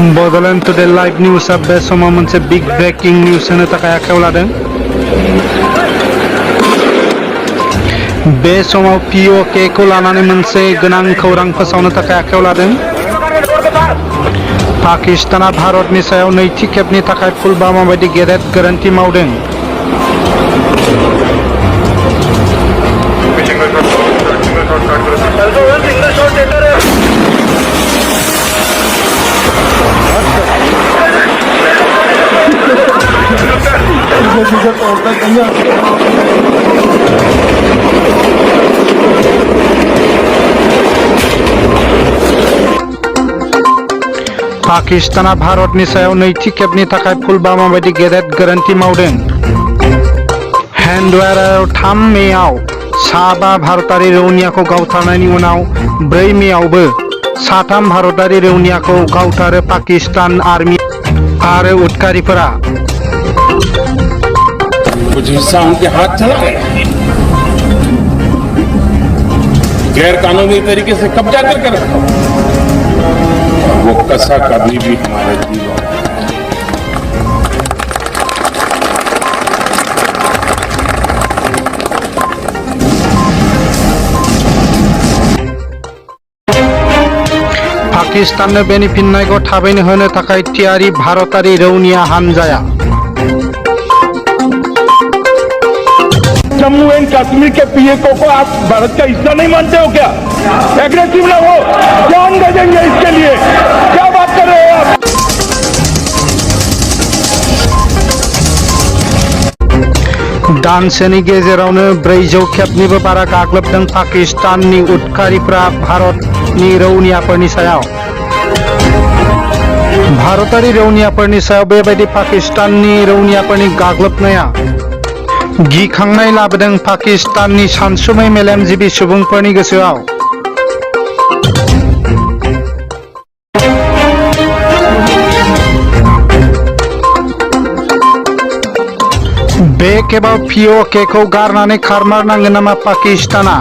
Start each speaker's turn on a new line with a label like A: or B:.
A: Bodoland today live निउसआ बे समाव मोनसे big breaking news होनो थाखाय आखायाव लादों। बे समाव POK खौ लानानै मोनसे गोनां खौरां फोसावनो थाखाय आखायाव लादों। पाकिस्ताना भारतनि सायाव नैथि खेबनि थाखाय पुलवामा बायदि गेदेर गोरोन्थि मावदों। पाकिस्ताना भारतनि सायाव नैथि खेबनि थाखाय पुलवामा बायदि गेदेर गोरोन्थि मावदों। हान्डवारायाव 3 मेआव सा 5 भारतारि रौनियाखौ गावथारनायनि उनाव 4 मेआवबो सा 3 भारतारि रौनियाखौ गावथारो पाकिस्तान आर्मी आरो उदखारिफोरा।
B: कुछ हिस्सा उनके हाथ चला गया, गैर कानूनी तरीके से कब्जा करके रखा, वो कसा कभी भी हमारे जीवन
A: पाकिस्ताननो बेनि फिननायखौ थाबैनो होनो थाखाय थियारि भारतारि रौनिया हानजाया।
C: जम्मू एंड कश्मीर के POK को आप भारत का हिस्सा नहीं मानते हो क्या? एग्रेसिव ना हो, जान दे देंगे इसके लिए। क्या बात कर रहे हो आप?
A: दानसेनि गेजेरावनो 400 खेबनिबो बारा गाग्लोबदों पाकिस्ताननि उदखारिफ्रा भारतनि रौनियाफोरनि सायाव। भारतारि रौनियाफोरनि सायाव बेबायदि पाकिस्ताननि रौनियाफोरनि गाग्लोबनाया गिखांनाय लाबोदों पाकिस्ताननि सानसुमै मेलेमजिबि सुबुंफोरनि गोसोआव। बे खेबाव POK खौ गारनानै खारमारनांगोन नामा पाकिस्ताना?